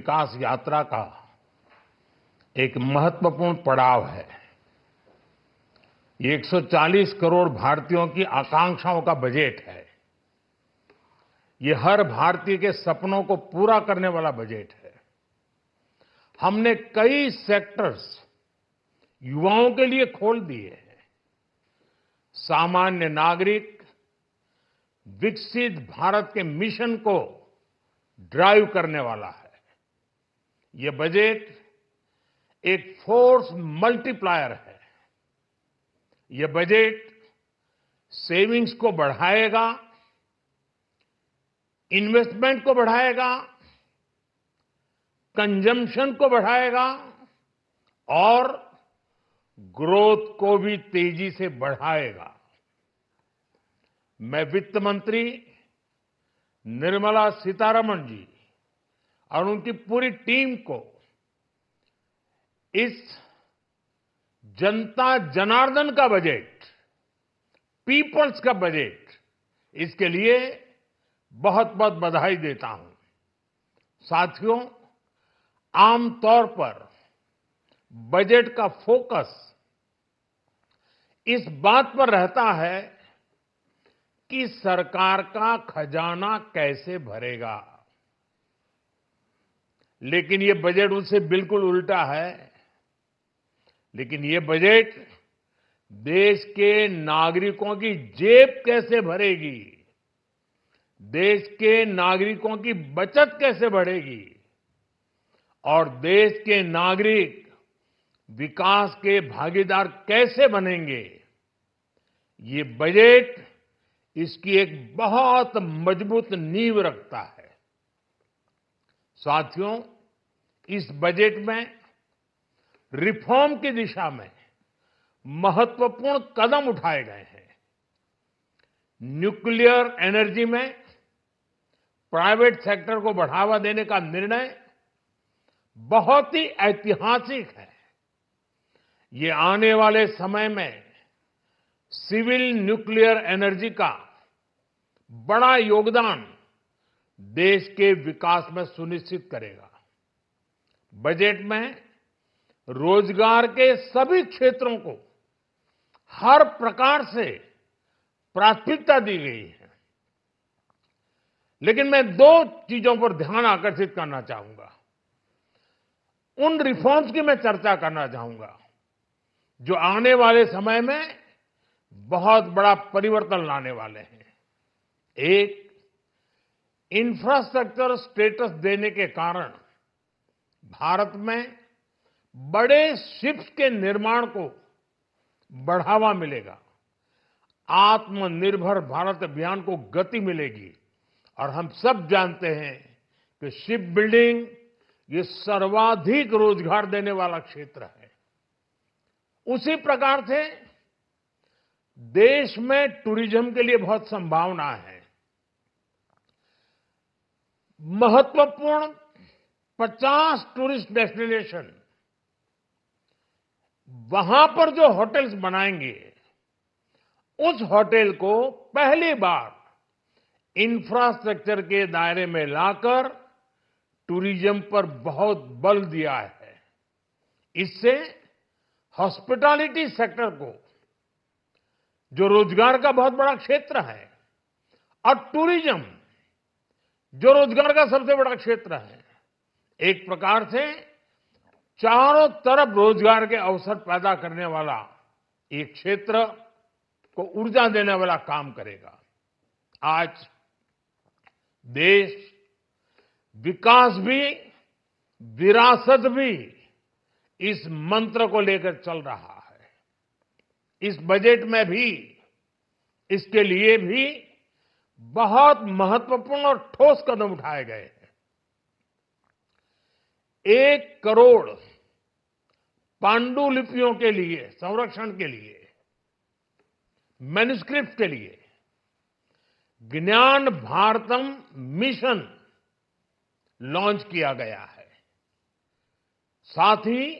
विकास यात्रा का एक महत्वपूर्ण पड़ाव है। ये 140 करोड़ भारतीयों की आकांक्षाओं का बजट है। ये हर भारतीय के सपनों को पूरा करने वाला बजट है। हमने कई सेक्टर्स युवाओं के लिए खोल दिए हैं। सामान्य नागरिक विकसित भारत के मिशन को ड्राइव करने वाला है। ये बजट एक फोर्स मल्टीप्लायर है। ये बजट सेविंग्स को बढ़ाएगा, इन्वेस्टमेंट को बढ़ाएगा, कंजम्पशन को बढ़ाएगा और ग्रोथ को भी तेजी से बढ़ाएगा। मैं वित्त मंत्री निर्मला सीतारमण जी और उनकी पूरी टीम को इस जनता जनार्दन का बजट, पीपल्स का बजट, इसके लिए बहुत बहुत बधाई देता हूं। साथियों, आमतौर पर बजट का फोकस इस बात पर रहता है कि सरकार का खजाना कैसे भरेगा, लेकिन ये बजट उससे बिल्कुल उल्टा है। लेकिन ये बजट देश के नागरिकों की जेब कैसे भरेगी, देश के नागरिकों की बचत कैसे बढ़ेगी और देश के नागरिक विकास के भागीदार कैसे बनेंगे, ये बजट इसकी एक बहुत मजबूत नींव रखता है। साथियों, इस बजट में रिफॉर्म की दिशा में महत्वपूर्ण कदम उठाए गए हैं। न्यूक्लियर एनर्जी में प्राइवेट सेक्टर को बढ़ावा देने का निर्णय बहुत ही ऐतिहासिक है। ये आने वाले समय में सिविल न्यूक्लियर एनर्जी का बड़ा योगदान देश के विकास में सुनिश्चित करेगा। बजट में रोजगार के सभी क्षेत्रों को हर प्रकार से प्राथमिकता दी गई है। लेकिन मैं दो चीजों पर ध्यान आकर्षित करना चाहूंगा। उन रिफॉर्म्स की मैं चर्चा करना चाहूंगा जो आने वाले समय में बहुत बड़ा परिवर्तन लाने वाले हैं। एक, इंफ्रास्ट्रक्चर स्टेटस देने के कारण भारत में बड़े शिप्स के निर्माण को बढ़ावा मिलेगा। आत्मनिर्भर भारत अभियान को गति मिलेगी और हम सब जानते हैं कि शिप बिल्डिंग ये सर्वाधिक रोजगार देने वाला क्षेत्र है। उसी प्रकार से देश में टूरिज्म के लिए बहुत संभावना है। महत्वपूर्ण 50 टूरिस्ट डेस्टिनेशन, वहां पर जो होटल्स बनाएंगे, उस होटल को पहली बार इंफ्रास्ट्रक्चर के दायरे में लाकर टूरिज्म पर बहुत बल दिया है। इससे हॉस्पिटैलिटी सेक्टर को, जो रोजगार का बहुत बड़ा क्षेत्र है, और टूरिज्म जो रोजगार का सबसे बड़ा क्षेत्र है, एक प्रकार से चारों तरफ रोजगार के अवसर पैदा करने वाला एक क्षेत्र को ऊर्जा देने वाला काम करेगा। आज देश विकास भी, विरासत भी, इस मंत्र को लेकर चल रहा है। इस बजट में भी इसके लिए भी बहुत महत्वपूर्ण और ठोस कदम उठाए गए हैं। 1 करोड़ पांडुलिपियों के लिए संरक्षण के लिए, मैन्युस्क्रिप्ट के लिए ज्ञान भारतम मिशन लॉन्च किया गया है। साथ ही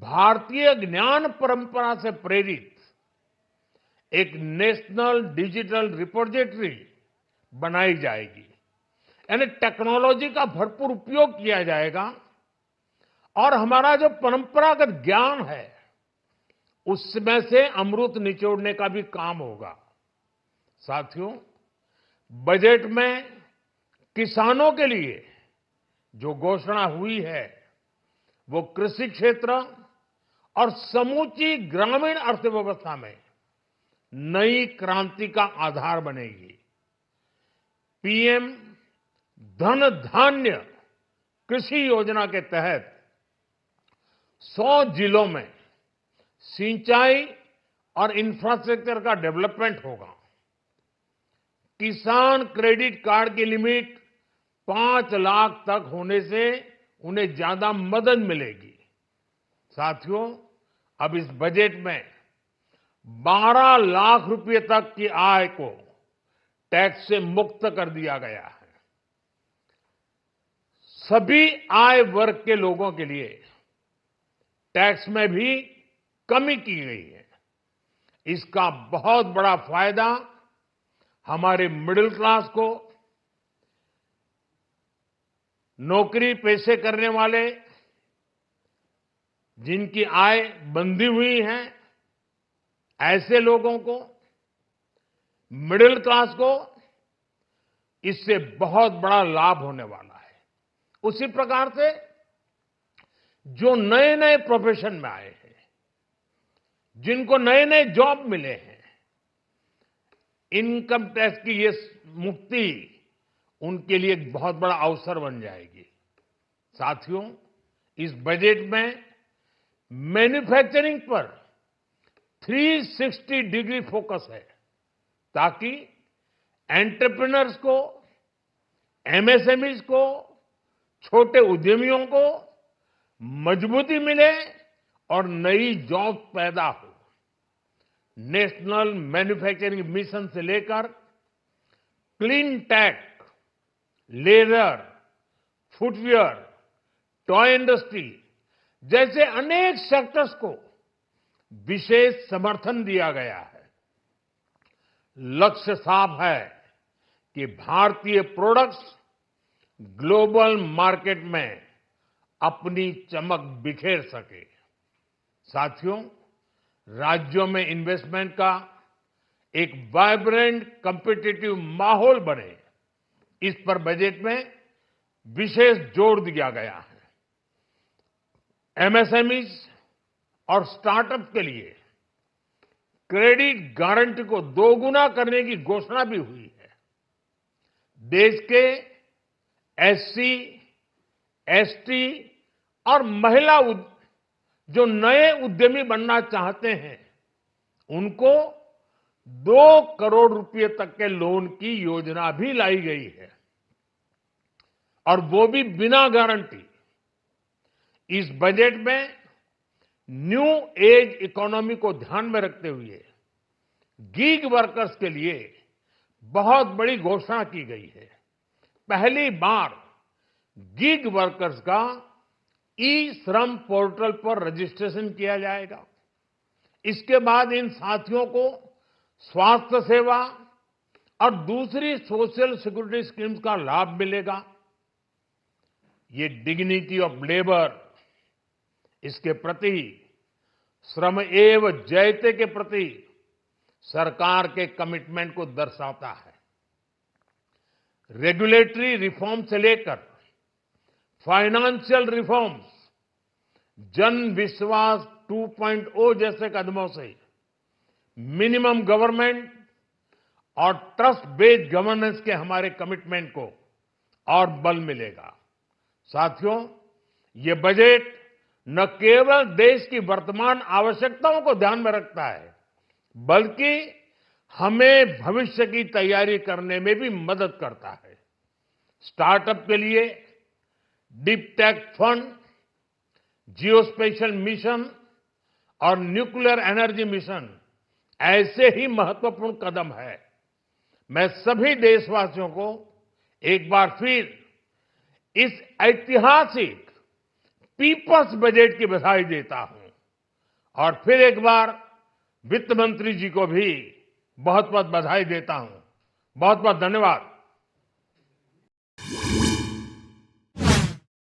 भारतीय ज्ञान परंपरा से प्रेरित एक नेशनल डिजिटल रिपोजिटरी बनाई जाएगी। यानी टेक्नोलॉजी का भरपूर उपयोग किया जाएगा और हमारा जो परंपरागत ज्ञान है उसमें से अमृत निचोड़ने का भी काम होगा। साथियों, बजट में किसानों के लिए जो घोषणा हुई है वो कृषि क्षेत्र और समूची ग्रामीण अर्थव्यवस्था में नई क्रांति का आधार बनेगी। पीएम धन धान्य कृषि योजना के तहत 100 जिलों में सिंचाई और इंफ्रास्ट्रक्चर का डेवलपमेंट होगा। किसान क्रेडिट कार्ड की लिमिट 5 लाख तक होने से उन्हें ज्यादा मदद मिलेगी। साथियों, अब इस बजट में 12 लाख रुपए तक की आय को टैक्स से मुक्त कर दिया गया है। सभी आय वर्ग के लोगों के लिए टैक्स में भी कमी की गई है। इसका बहुत बड़ा फायदा हमारे मिडिल क्लास को, नौकरी पेशे करने वाले जिनकी आय बंधी हुई है ऐसे लोगों को, मिडिल क्लास को इससे बहुत बड़ा लाभ होने वाला है। उसी प्रकार से जो नए नए प्रोफेशन में आए हैं, जिनको नए नए जॉब मिले हैं, इनकम टैक्स की ये मुक्ति उनके लिए एक बहुत बड़ा अवसर बन जाएगी। साथियों, इस बजट में मैन्युफैक्चरिंग पर 360 डिग्री फोकस है ताकि एंटरप्रेन्योर्स को, एमएसएमईज को, छोटे उद्यमियों को मजबूती मिले और नई जॉब पैदा हो। नेशनल मैन्युफैक्चरिंग मिशन से लेकर clean tech, leather, footwear, toy industry जैसे अनेक सेक्टर्स को विशेष समर्थन दिया गया है। लक्ष्य साफ है कि भारतीय प्रोडक्ट्स ग्लोबल मार्केट में अपनी चमक बिखेर सके। साथियों, राज्यों में इन्वेस्टमेंट का एक वाइब्रेंट कॉम्पिटिटिव माहौल बने, इस पर बजट में विशेष जोर दिया गया है। एमएसएमईज और स्टार्टअप के लिए क्रेडिट गारंटी को दोगुना करने की घोषणा भी हुई है। देश के एससी, एसटी और महिला जो नए उद्यमी बनना चाहते हैं उनको 2 करोड़ रुपए तक के लोन की योजना भी लाई गई है और वो भी बिना गारंटी। इस बजट में न्यू एज इकोनॉमी को ध्यान में रखते हुए गीग वर्कर्स के लिए बहुत बड़ी घोषणा की गई है। पहली बार गीग वर्कर्स का ई श्रम पोर्टल पर रजिस्ट्रेशन किया जाएगा। इसके बाद इन साथियों को स्वास्थ्य सेवा और दूसरी सोशल सिक्योरिटी स्कीम्स का लाभ मिलेगा। ये डिग्निटी ऑफ लेबर, इसके प्रति श्रम एव जयते के प्रति सरकार के कमिटमेंट को दर्शाता है। रेगुलेटरी रिफॉर्म से लेकर फाइनेंशियल रिफॉर्म्स, जन विश्वास 2.0 जैसे कदमों से मिनिमम गवर्नमेंट और ट्रस्ट बेस्ड गवर्नेंस के हमारे कमिटमेंट को और बल मिलेगा। साथियों, ये बजट न केवल देश की वर्तमान आवश्यकताओं को ध्यान में रखता है, बल्कि हमें भविष्य की तैयारी करने में भी मदद करता है। स्टार्टअप के लिए deep tech fund, geospatial mission और न्यूक्लियर एनर्जी मिशन ऐसे ही महत्वपूर्ण कदम है। मैं सभी देशवासियों को एक बार फिर इस ऐतिहासिक पीपल्स बजट की बधाई देता हूं और फिर एक बार वित्त मंत्री जी को भी बहुत बहुत बधाई देता हूं। बहुत बहुत धन्यवाद।